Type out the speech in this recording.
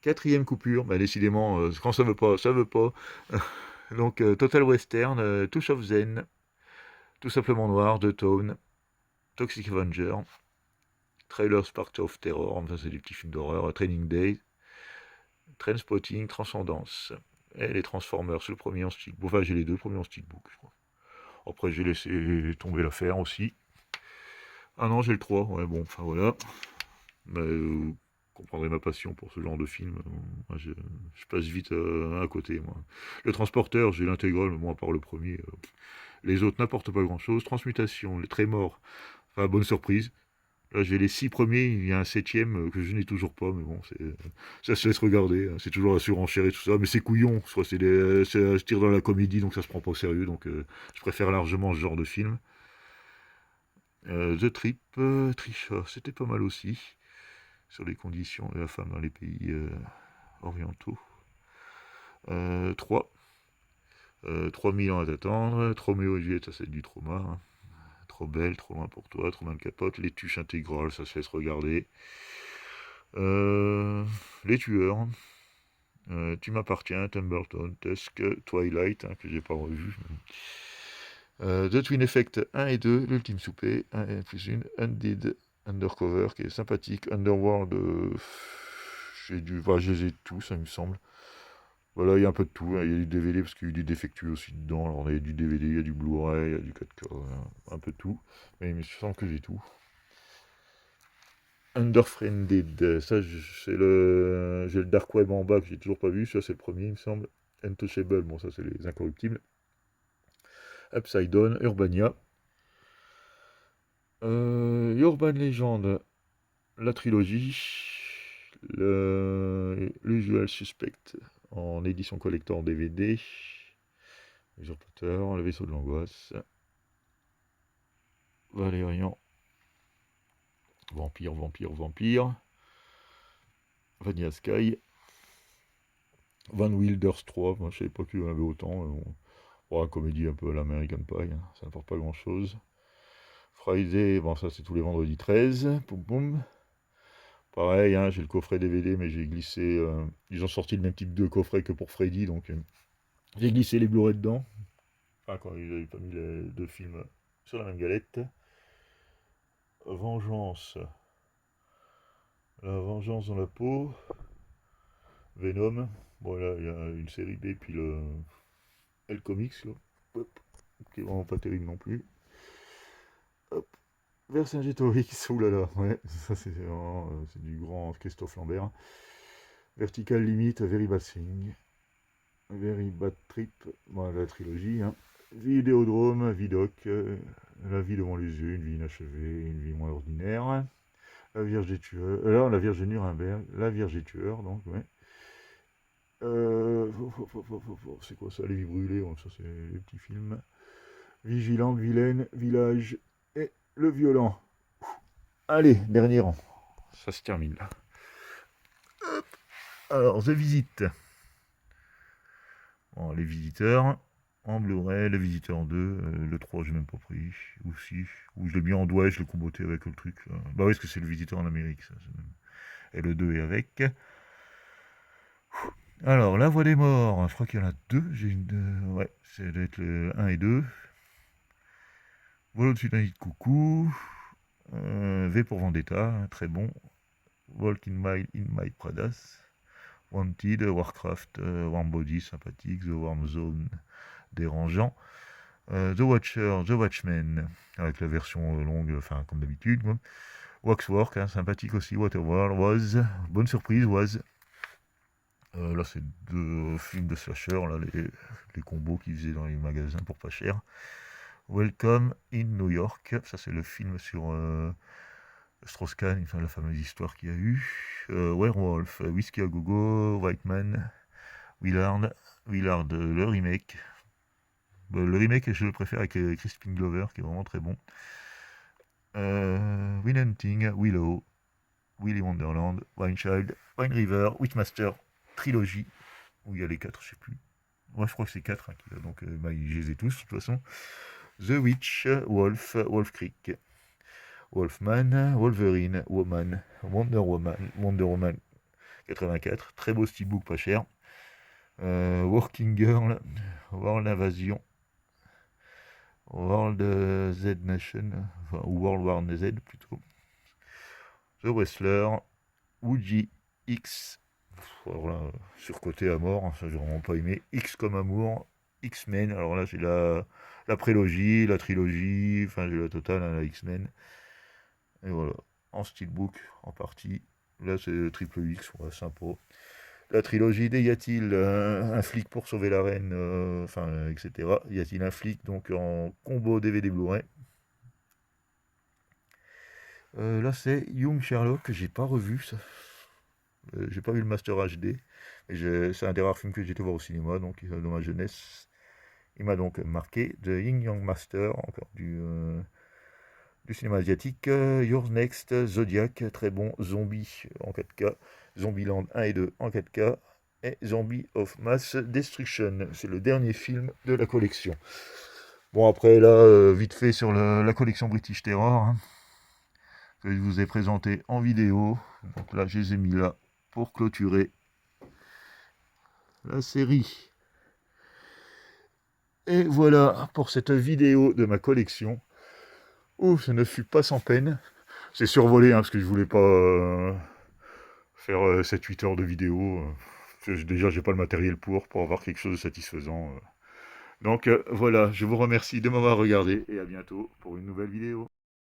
Quatrième coupure, bah décidément, quand ça veut pas, ça veut pas. Donc, Total Western, Touch of Zen, Tout simplement noir, The Tone, Toxic Avenger, Trailer Spark of Terror, enfin c'est des petits films d'horreur, Training Day, Trainspotting, Transcendance. Et les Transformers, c'est le premier en stickbook. Enfin, j'ai les deux premiers en stickbook, je crois. Après, j'ai laissé tomber l'affaire aussi. Ah non, j'ai le 3, ouais, bon, enfin voilà. Mais vous comprendrez ma passion pour ce genre de film. Moi, je passe vite à côté, moi. Le Transporteur, j'ai l'intégrale, mais bon, à part le premier. Les autres n'apportent pas grand-chose. Transmutation, les Trémors, enfin, bonne surprise. Là, j'ai les 6 premiers, il y a un septième que je n'ai toujours pas, mais bon, ça se laisse regarder. Hein. C'est toujours la surenchère et tout ça, mais c'est couillon. Soit je tire dans la comédie, donc ça se prend pas au sérieux, donc je préfère largement ce genre de film. The Trip, Trisha, c'était pas mal aussi, sur les conditions de la femme dans les pays orientaux. 3. 3000 ans à t'attendre. Roméo et Juliette, ça c'est du trauma. Hein. Trop belle, trop loin pour toi, trop mal capote. Les tuches intégrales, ça se laisse regarder. Les tueurs. Tu m'appartiens, Tim Burton, Tusk, Twilight, hein, que j'ai pas revu. The Twin Effect 1 et 2, l'ultime souper, 1 plus 1, Undead, Undercover, qui est sympathique, Underworld, je les ai tous, ça me semble. Voilà, il y a un peu de tout, hein. Il y a du DVD parce qu'il y a eu du défectueux aussi dedans. Alors, il y a du DVD, il y a du Blu-ray, il y a du 4K, un peu de tout. Mais il me semble que j'ai tout. Underfriended, ça j'ai le Dark Web en bas que j'ai toujours pas vu, ça c'est le premier il me semble. Untouchable, bon ça c'est les incorruptibles. Upside Down, Urbania. Urban Legend, la trilogie. L'Usual Suspect en édition collector en DVD. Usurpateur, le vaisseau de l'angoisse. Valérian. Vampire, vampire, vampire. Vanilla Sky. Van Wilders 3, moi, je savais pas qu'il y en avait autant. Bon, comédie un peu à l'American Pie, hein, ça n'apporte pas grand chose. Friday, bon, ça c'est tous les vendredis 13. Poum poum. Pareil, hein, j'ai le coffret DVD, mais j'ai glissé. Ils ont sorti le même type de coffret que pour Freddy, donc j'ai glissé les Blu-ray dedans. Enfin, quand ils n'avaient pas mis les deux films sur la même galette. Vengeance. La vengeance dans la peau. Venom. Bon, là, il y a une série B, puis le comics, là. Hop, qui est vraiment pas terrible non plus. Hop. Vercingétorix, oulala, ouais, ça c'est vraiment, c'est du grand Christophe Lambert. Vertical Limit, Very Bad Thing. Very Bad Trip, bon, la trilogie, hein. Vidéodrome, Vidoc, La vie devant les yeux, une vie inachevée, une vie moins ordinaire. La Vierge des Tueurs, alors la Vierge de Nuremberg, La Vierge des Tueurs, donc, ouais. C'est quoi ça, Les Vies brûlées, bon, ça c'est les petits films. Vigilante, Vilaine, Village et Le Violent. Allez, dernier rang. Ça se termine là. Alors, The Visit. Bon, les visiteurs. En Blu-ray, Le Visiteur 2. Le 3, j'ai même pas pris. Ou si. Ou je l'ai mis en doigt et je l'ai comboté avec le truc. Là. Bah oui, parce que c'est Le Visiteur en Amérique. Ça, et le 2 est avec. Alors, La Voix des Morts. Je crois qu'il y en a deux. J'ai une. Ouais, c'est doit être le 1 et 2. Vol au-dessus d'un nid de coucou. V pour Vendetta. Très bon. Walk in My Pradas. Wanted, Warcraft, Warm Body, sympathique, The Warm Zone, dérangeant, The Watcher, The Watchmen, avec la version longue, enfin comme d'habitude, quoi. Waxwork, hein, sympathique aussi, Waterworld, Was, bonne surprise, Was. Là c'est deux films de slasher, là, les combos qu'ils faisaient dans les magasins pour pas cher. Welcome in New York, ça c'est le film sur Strauss-Kahn, enfin, la fameuse histoire qu'il y a eu. Werewolf, Whiskey à Gogo, White Man, Willard, le remake. Le remake, je le préfère avec Crispin Glover, qui est vraiment très bon. Win Hunting, Willow, Willy Wonderland, Wine Child, Wine River, Witchmaster, trilogie, où il y a les 4, je sais plus. Moi, je crois que c'est 4, hein, donc je les ai tous, de toute façon. The Witch, Wolf, Wolf Creek, Wolfman, Wolverine, Woman, Wonder Woman, 84. Très beau steelbook, pas cher. Working Girl, World Invasion, World Z Nation, enfin, ou World War Z plutôt. The Wrestler, Woody X, alors là, surcoté à mort, hein, ça j'ai vraiment pas aimé. X comme amour, X-Men, alors là j'ai la prélogie, la trilogie, enfin j'ai la totale, hein, la X-Men. Et voilà, en steelbook, en partie. Là c'est triple X, ouais, sympa. La trilogie des Y a-t-il un flic pour sauver la reine, enfin, etc. Y a-t-il un flic, donc en combo DVD Blu-ray. Là c'est Young Sherlock, que j'ai pas revu ça. J'ai pas vu le Master HD. C'est un des rares films que j'ai été voir au cinéma, donc dans ma jeunesse. Il m'a donc marqué The Yin Yang Master, encore du cinéma asiatique. Your Next, Zodiac, très bon. Zombie en 4K. Zombieland 1 et 2 en 4K. Et Zombie of Mass Destruction. C'est le dernier film de la collection. Bon, après, là, vite fait sur la collection British Terror, hein, que je vous ai présenté en vidéo. Donc là, je les ai mis là pour clôturer la série. Et voilà pour cette vidéo de ma collection. Oh, ce ne fut pas sans peine. C'est survolé, hein, parce que je voulais pas faire 7-8 heures de vidéo. Déjà, j'ai pas le matériel pour avoir quelque chose de satisfaisant. Donc voilà, je vous remercie de m'avoir regardé et à bientôt pour une nouvelle vidéo.